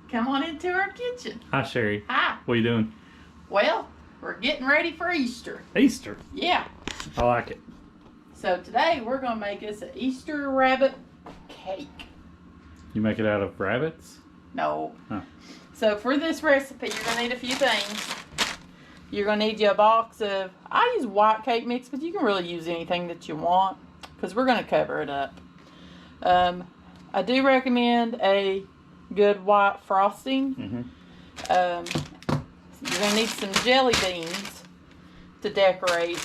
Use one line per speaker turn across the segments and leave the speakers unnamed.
come on into our kitchen.
Hi, Sherry.
Hi.
What are you doing?
Well, we're getting ready for Easter.
Easter.
Yeah.
I like it.
So today we're going to make us an Easter rabbit cake.
You make it out of rabbits?
No.
Oh.
So for this recipe, you're going to need a few things. You're going to need you a box of, I use white cake mix, but you can really use anything that you want because we're going to cover it up. I do recommend a good white frosting. You're going to need some jelly beans to decorate.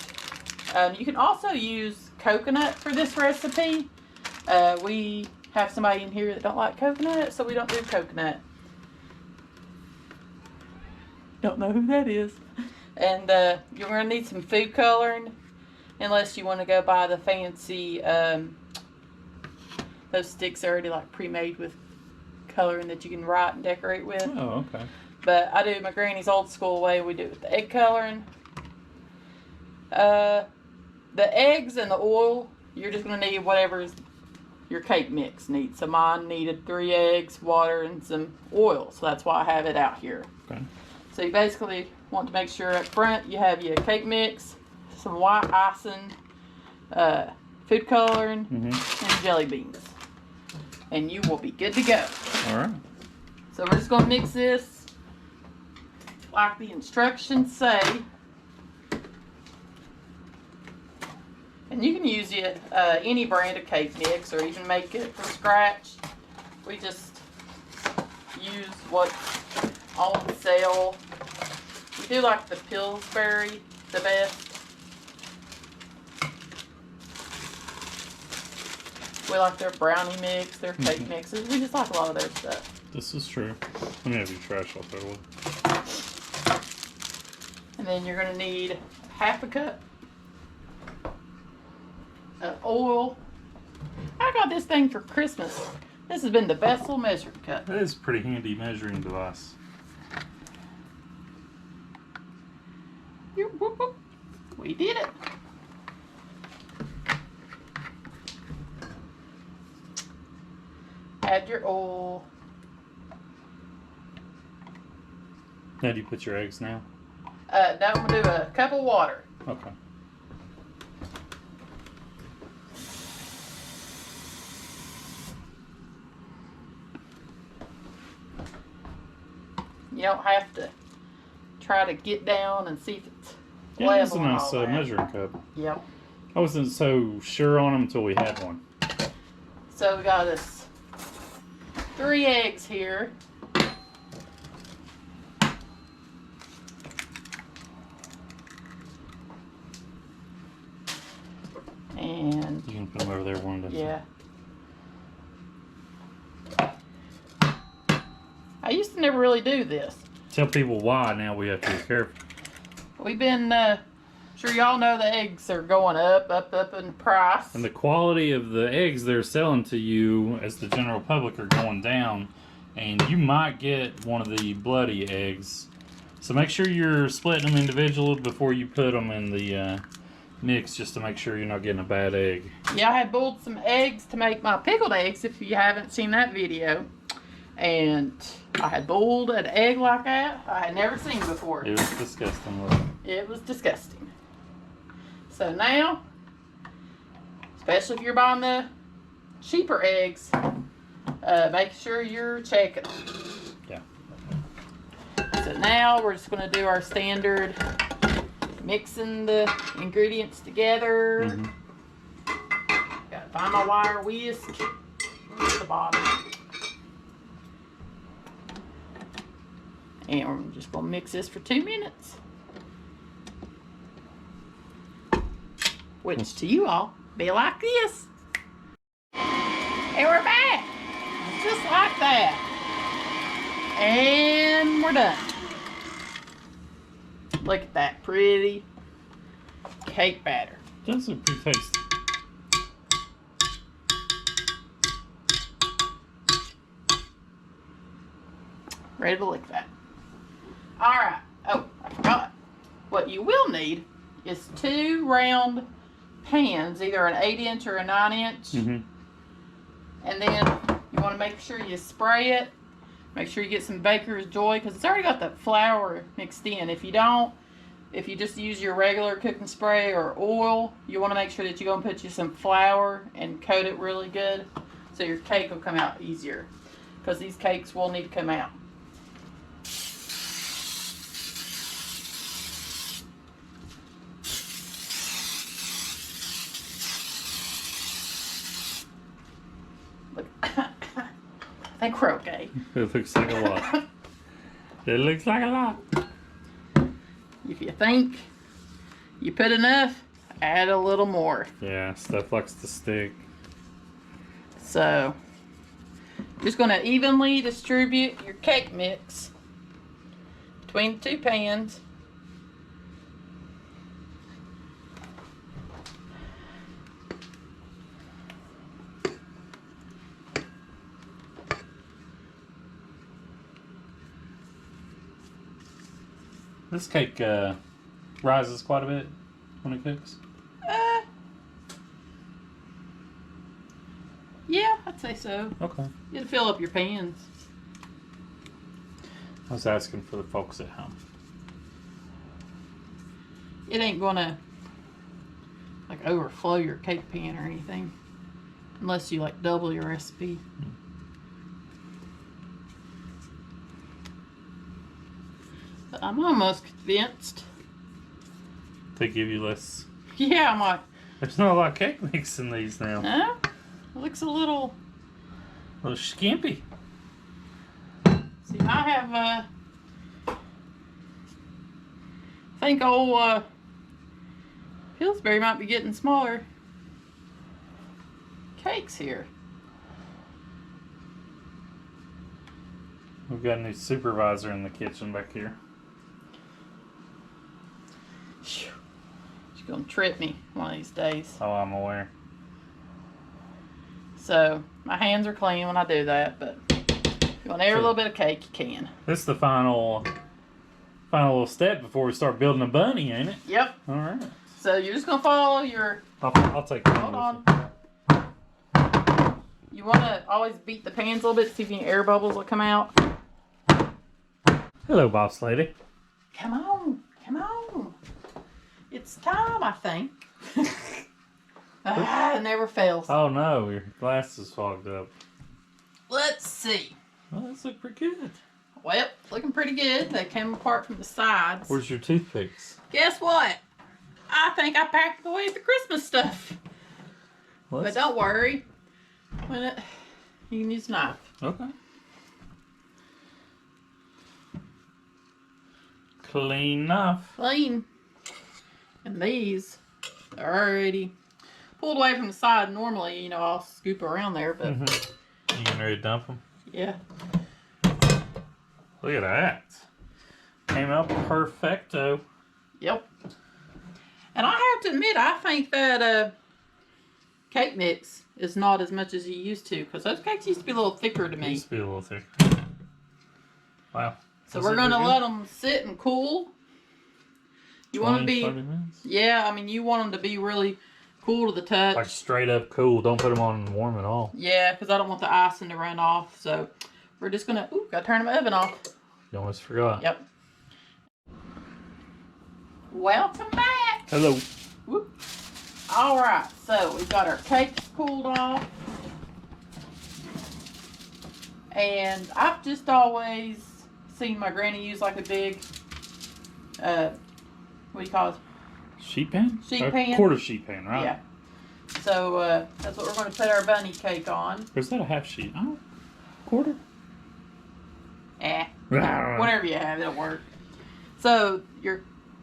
You can also use coconut for this recipe. We have somebody in here that don't like coconut, so we don't do coconut. Don't know who that is. And you're going to need some food coloring, unless you want to go buy the fancy, those sticks already like pre-made with coloring that you can write and decorate with.
Oh, okay.
But I do my granny's old school way. We do it with the egg coloring. The eggs and the oil, you're just going to need whatever your cake mix needs. So mine needed 3 eggs, water, and some oil. So that's why I have it out here.
Okay.
So you basically want to make sure up front you have your cake mix, some white icing, food coloring, and jelly beans. And you will be good to go.
All right.
So we're just going to mix this like the instructions say. And you can use it, any brand of cake mix or even make it from scratch. We just use what's on sale. We do like the Pillsbury the best. We like their brownie mix, their cake mixes. We just like a lot of their stuff.
This is true. Let me have your trash out there.
And then you're going to need half a cup of oil. I got this thing for Christmas. This has been the best little measuring cup.
That is a pretty handy measuring device.
Whoop, whoop. We did it. Add your oil.
Now do you put your eggs now?
Now I'm going to do a cup of water.
Okay.
You don't have to try to get down and see if it's
Yeah, it's a
level and
nice
all that.
measuring cup.
Yep.
I wasn't so sure on them until we had one.
So we got us 3 eggs here. And
You can put them over there one at a
yeah. I used to never really do this.
Tell people why now we have to be careful.
We've been, sure y'all know the eggs are going up in price.
And the quality of the eggs they're selling to you as the general public are going down. And you might get one of the bloody eggs. So make sure you're splitting them individually before you put them in the mix, just to make sure you're not getting a bad egg.
Yeah, I had boiled some eggs to make my pickled eggs, if you haven't seen that video. And I had boiled an egg like that I had never seen before.
It was disgusting, wasn't it?
It was disgusting. So now, especially if you're buying the cheaper eggs, make sure you're checking them.
Yeah.
So now we're just going to do our standard mixing the ingredients together. Got to find my wire whisk at the bottom. And we're just going to mix this for 2 minutes. Which to you all, be like this. And we're back. Just like that. And we're done. Look at that pretty cake batter.
Those are pretty tasty.
Ready to lick that. Alright. Oh, I forgot. What you will need is 2 round pans, either an 8-inch or a 9-inch. And then you want to make sure you spray it Make sure you get some Baker's Joy because it's already got the flour mixed in. If you don't, if you just use your regular cooking spray or oil, you want to make sure that you're going to put you some flour and coat it really good so your cake will come out easier because these cakes will need to come out. Look, I think we're okay.
It looks like a lot. It looks like a lot.
If you think you put enough, add a little more.
Yeah, stuff likes to stick.
So, just going to evenly distribute your cake mix between the two pans.
This cake rises quite a bit when it cooks.
Yeah, I'd say so.
Okay.
It'll fill up your pans.
I was asking for the folks at home.
It ain't gonna like overflow your cake pan or anything, unless you like double your recipe. But I'm almost convinced.
They give you less.
Yeah, I'm like,
There's not a lot of cake mix in these now.
no, it looks a little.
A little skimpy.
See, I have I think old Pillsbury might be getting smaller cakes here.
We've got a new supervisor in the kitchen back here.
She's gonna trip me one of these days.
Oh, I'm aware.
So my hands are clean when I do that, but if you want every little bit of cake, you can.
This is the final little step before we start building a bunny, ain't it?
Yep.
All right.
So you're just gonna follow your.
I'll take one.
Hold on. You want to always beat the pans a little bit to see if any air bubbles will come out.
Hello, boss lady.
Come on, come on. It's time, I think. It never fails.
Oh no, your glasses fogged up.
Let's see.
Well, that's look pretty good.
Well, looking pretty good. They came apart from the sides.
Where's your toothpicks?
Guess what? I think I packed away the Christmas stuff.
Well,
But don't worry. You can use a knife.
Okay. Clean enough.
Clean. And these are already pulled away from the side. Normally, you know, I'll scoop around there, but
You getting ready to dump them?
yeah.
Look at that. Came out perfecto.
Yep. And I have to admit, I think that cake mix is not as much as you used to, because those cakes used to be a little thicker to
It
me.
used to be a little thick. Wow.
So we're going to let them sit and cool. You want them to be,
30 minutes?
yeah, I mean, you want them to be really cool to the touch.
Like straight up cool. Don't put them on warm at all.
Yeah, because I don't want the icing to run off. So we're just going to, got to turn the oven off.
You almost forgot.
Yep. Welcome back.
Hello.
Whoop. All right, so we've got our cakes cooled off. And I've just always seen my granny use like a big, what do you call it?
Sheet pan?
Sheet pan.
Quarter sheet pan, right?
Yeah. So that's what we're going to put our bunny cake on.
Or is that a half sheet? Oh, quarter?
Whatever you have, it'll work. So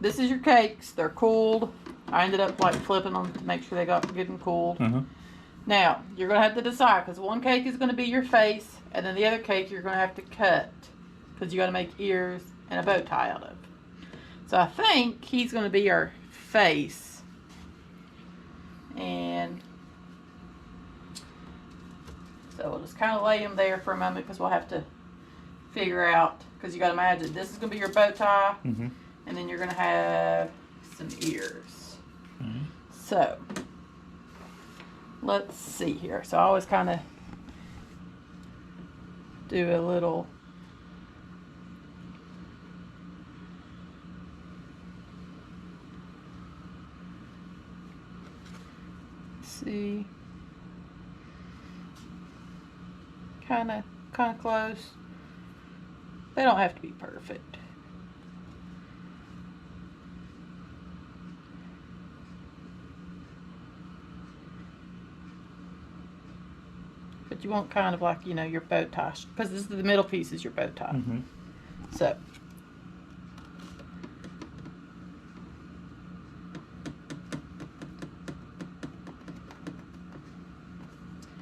this is your cakes. They're cooled. I ended up like flipping them to make sure they got good and cooled. Now, you're going to have to decide, because one cake is going to be your face, and then the other cake you're going to have to cut, because you got to make ears and a bow tie out of. So I think he's going to be our face. And so we'll just kind of lay him there for a moment, because we'll have to figure out, because you got to imagine this is going to be your bow tie, and then you're going to have some ears. So let's see here. So I always kind of do a little see. Kind of close. They don't have to be perfect. But you want kind of like, you know, your bow tie, because this is the middle piece is your bow tie.
Mm-hmm.
So.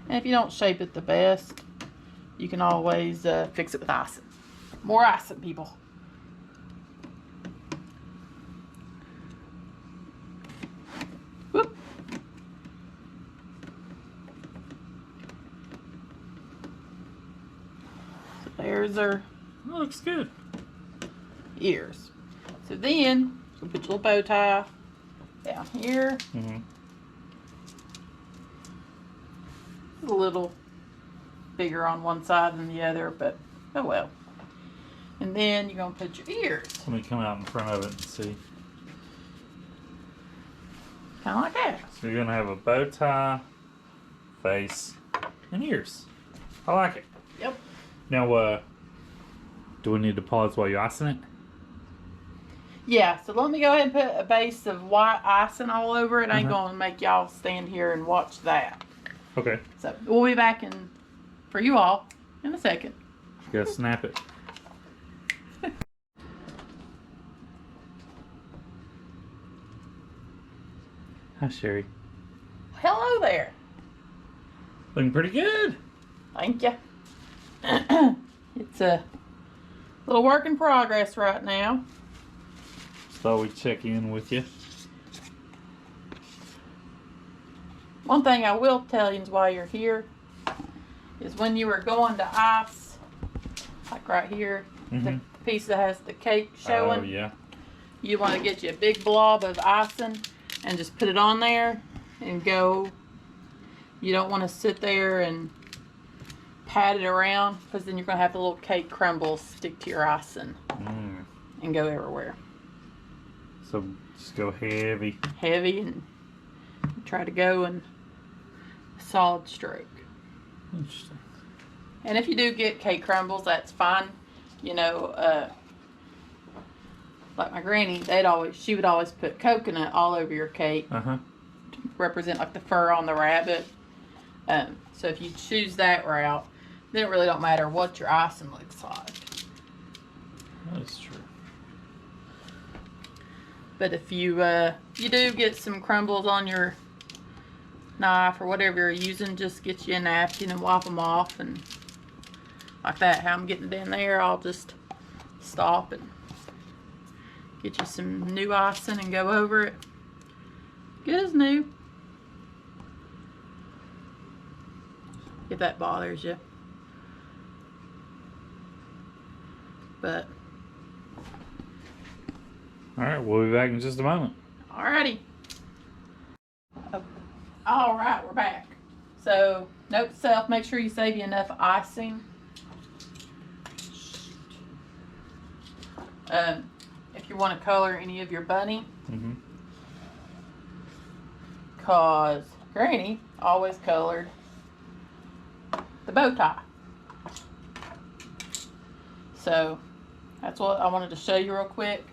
And if you don't shape it the best, you can always fix it with icing. More icing, people. Whoop. So there's our
That looks good.
ears. So then, you put your little bow tie down here.
Mm-hmm.
A little bigger on one side than the other, but oh well. And then you're going to put your ears.
Let me come out in front of it and see.
Kind of like that.
So you're going to have a bow tie, face, and ears. I like it.
Yep.
Now, do we need to pause while you icing it?
Yeah, so let me go ahead and put a base of white icing all over it. I ain't
Uh-huh.
going to make y'all stand here and watch that.
Okay.
So we'll be back for you all in a second.
You gotta snap it. Hi, Sherry.
Hello there.
Looking pretty good.
Thank you. It's a little work in progress right now.
Just thought we'd check in with you.
One thing I will tell you is while you're here is when you are going to ice, like right here, the piece that has the cake showing,
Oh, yeah.
you want to get you a big blob of icing and just put it on there and go. You don't want to sit there and pat it around, because then you're going to have the little cake crumbles stick to your icing and go everywhere.
So just go heavy.
Heavy, and try to go in a solid stroke.
Interesting.
And if you do get cake crumbles, that's fine. You know, like my granny, she would always put coconut all over your cake
Uh-huh.
to represent like the fur on the rabbit. So if you choose that route, then it really don't matter what your icing looks like.
That's true.
But if you do get some crumbles on your knife or whatever you're using, just get you a napkin and wipe them off, and like that, how I'm getting down there, I'll just stop and get you some new icing and go over it. Good as new. If that bothers you. But
Alright, we'll be back in just a moment.
alrighty. Alright, we're back. So, note to self, make sure you save you enough icing. If you want to color any of your bunny. Because Granny always colored the bow tie. So, that's what I wanted to show you real quick.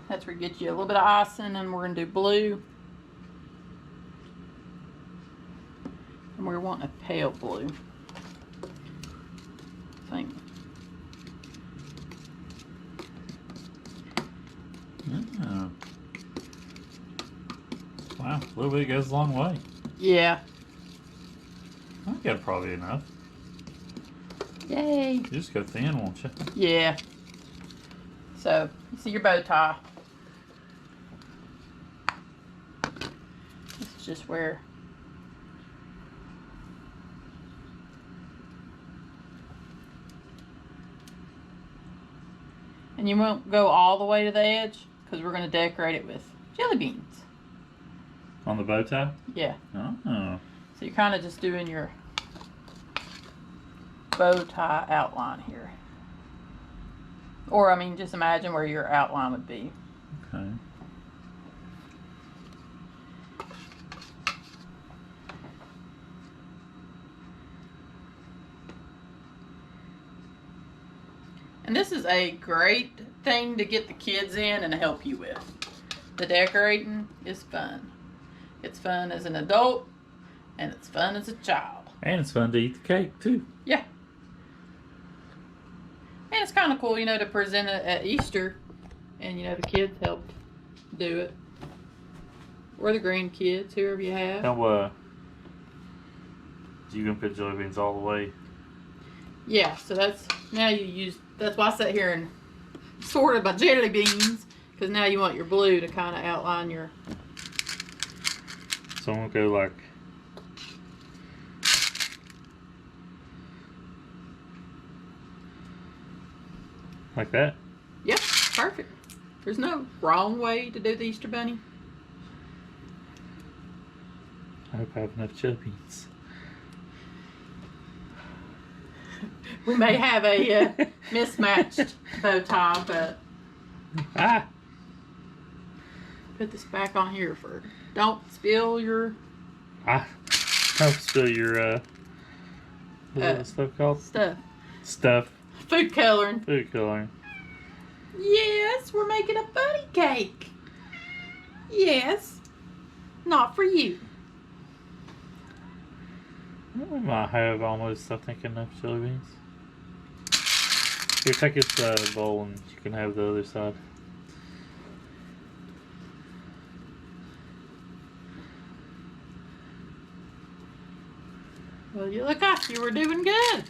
That's where you get you a little bit of icing, and we're going to do blue. And we're wanting a pale blue. I think.
Oh. Wow, a little bit goes a long way.
Yeah.
I got probably enough.
Yay.
You just go thin, won't you?
Yeah. So, you see your bow tie. This is just where and you won't go all the way to the edge, because we're going to decorate it with jelly beans.
On the bow tie?
Yeah.
Oh.
So you're kind of just doing your bow tie outline here. Or, I mean, just imagine where your outline would be.
Okay.
And this is a great thing to get the kids in and help you with. The decorating is fun. It's fun as an adult, and it's fun as a child.
And it's fun to eat the cake, too.
Yeah. And it's kind of cool, you know, to present it at Easter, and, you know, the kids helped do it. Or the grandkids, whoever you have.
Now, you gonna put jelly beans all the way?
Yeah, so that's, now you use, that's why I sat here and sorted my jelly beans, because now you want your blue to kind of outline your...
So I'm gonna go like that?
Yep, perfect. There's no wrong way to do the Easter Bunny.
I hope I have enough jelly beans.
We may have a mismatched bow tie, but put this back on here for. Don't spill your.
Don't spill your what's that stuff called? Stuff.
Food coloring.
Food coloring.
Yes, we're making a bunny cake. Yes, not for you.
We might have almost, I think, enough jelly beans. Here, take this bowl and you can have the other side.
Well, you look like you were doing good.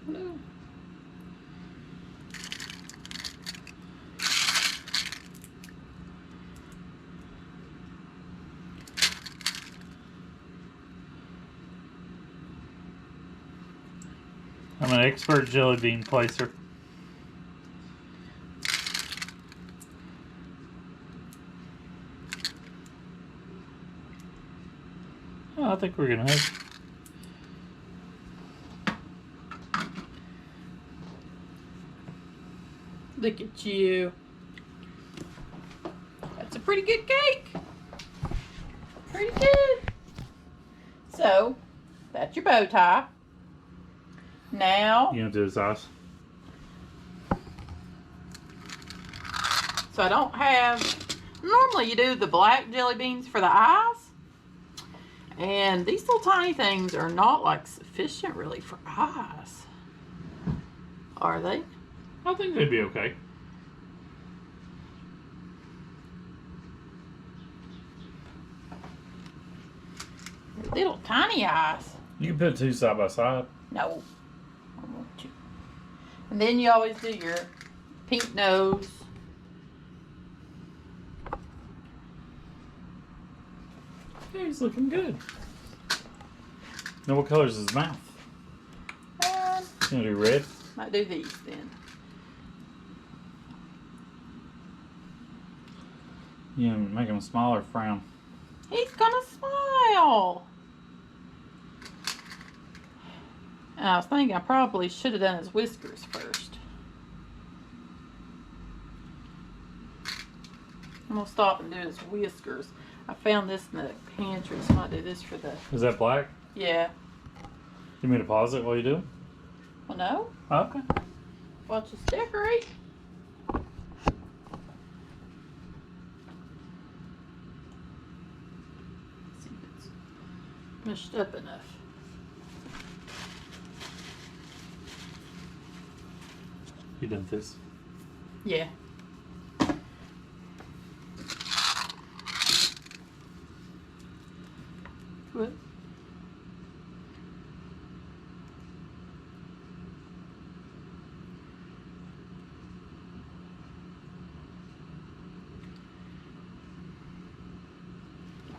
Hello.
I'm an expert jelly bean placer. Oh, I think we're gonna have.
Look at you. That's a pretty good cake. Pretty good. So, that's your bow tie. Now,
You gonna do his eyes?
so I don't have, normally you do the black jelly beans for the eyes. And these little tiny things are not like sufficient really for eyes. Are they?
I think they'd be okay.
Little tiny eyes.
You can put two side by side.
No. I want to. And then you always do your pink nose.
Yeah, he's looking good. Now, what color is his mouth? You gonna do red?
Might do these then.
Yeah, make him smile or frown.
He's gonna smile. And I was thinking I probably should have done his whiskers first. I'm gonna stop and do his whiskers. I found this in the pantry, so I might do this for the.
Is that black?
Yeah.
You mean to pause it while you do?
Well, no.
Oh, okay.
Watch us decorate. See if it's mushed up enough.
You done this?
Yeah. What?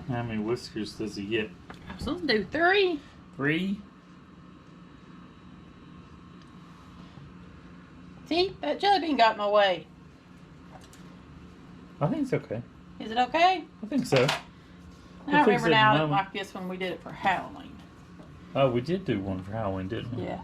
How many whiskers does he get?
I was supposed to do 3.
3?
See, that jelly bean got in my way.
I think it's okay.
Is it okay?
I think so.
I
fix
remember
it in a
now that
moment.
like this when we did it for Halloween.
Oh, we did do one for Halloween, didn't we?
Yeah.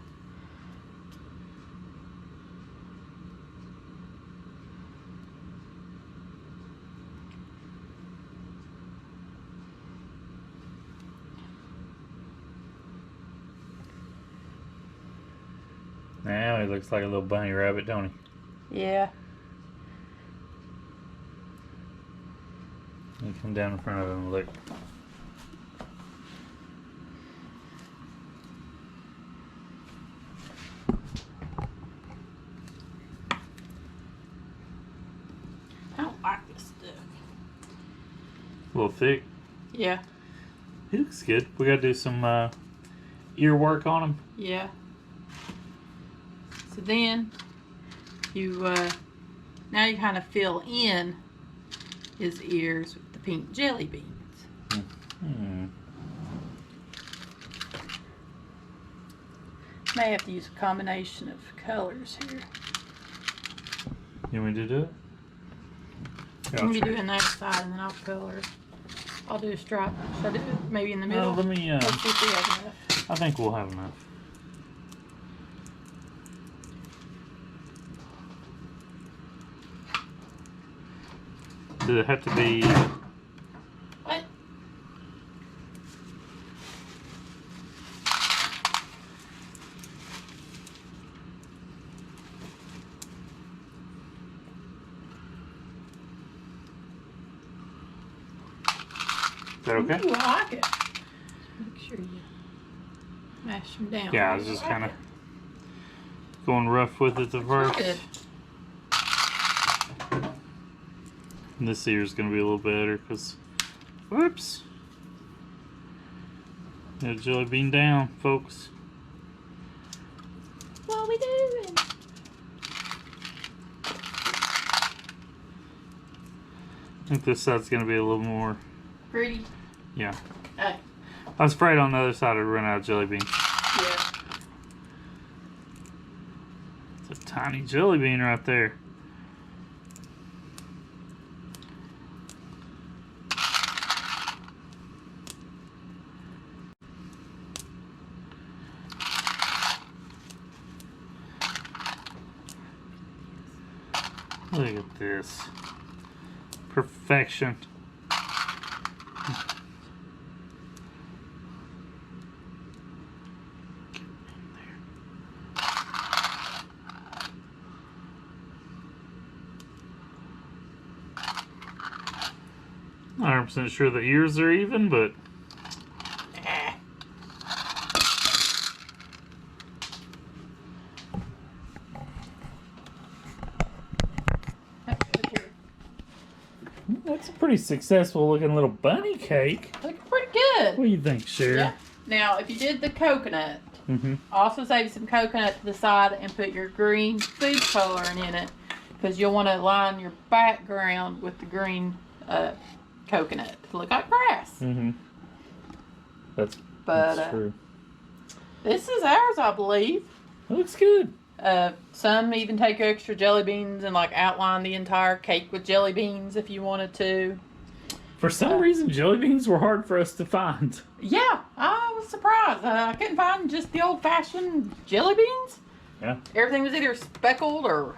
Now he looks like a little bunny rabbit, don't he?
Yeah.
You come down in front of him and look.
I don't like this stuff.
A little thick.
Yeah.
He looks good. We gotta do some ear work on him.
Yeah. So then you now you kind of fill in his ears with the pink jelly beans.
Hmm.
May have to use a combination of colors here.
You want me to do it? Yeah,
I'm
I'll
gonna
try.
do it that side and then I'll color. I'll do a stripe. Should I do it maybe in the middle?
Let me.
Let's see if we have enough.
I think we'll have enough. Does it have to be?
What?
Is that okay?
Ooh, I like it. Make sure you mash them down.
Yeah, I was just kind of going rough with it at first.
Good.
And this ear's gonna be a little better because, whoops, got jelly bean down, folks.
What are we doing?
I think this side's gonna be a little more.
Pretty.
Yeah.
Hey.
I was afraid on the other side I'd run out of jelly beans.
Yeah.
It's a tiny jelly bean right there. Look at this. Perfection. Not 100% sure the ears are even, but that's a pretty successful looking little bunny cake.
Looking pretty good.
What do you think, Sherry?
Yeah. Now, if you did the coconut,
Mm-hmm.
also save some coconut to the side and put your green food coloring in it, because you'll want to line your background with the green coconut to look like grass.
Mm-hmm. That's
But
true.
this is ours, I believe.
It looks good.
Some even take extra jelly beans and like outline the entire cake with jelly beans if you wanted to.
For some reason, jelly beans were hard for us to find.
Yeah, I was surprised. I couldn't find just the old-fashioned jelly beans.
Yeah.
Everything was either speckled or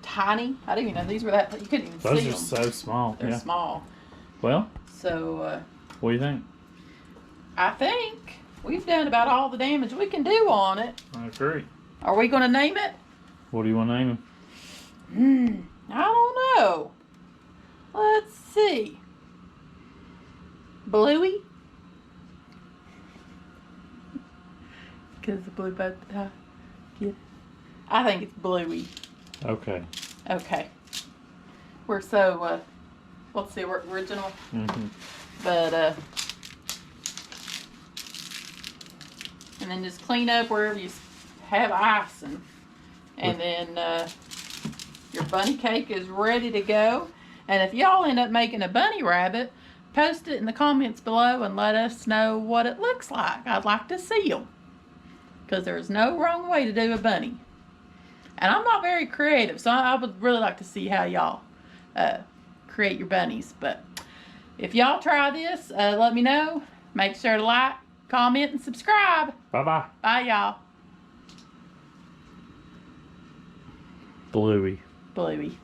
tiny. I didn't even know these were that. You couldn't even
Those
see
are
them.
so small.
They're
Yeah.
small.
Well,
So
what do you think?
I think we've done about all the damage we can do on it.
I agree.
Are we going to name it?
What do you want to name him?
I don't know. Let's see. Bluey? Because the blue boat kid. I think it's Bluey.
Okay.
Okay. We're so, let's see, we're original.
Mm-hmm.
But, and then just clean up wherever you have icing. And then, your bunny cake is ready to go. And if y'all end up making a bunny rabbit, post it in the comments below and let us know what it looks like. I'd like to see them. Because there's no wrong way to do a bunny. And I'm not very creative, so I would really like to see how y'all create your bunnies. But if y'all try this, let me know. Make sure to like, comment, and subscribe.
Bye-bye.
Bye, y'all.
Bluey.
Bluey.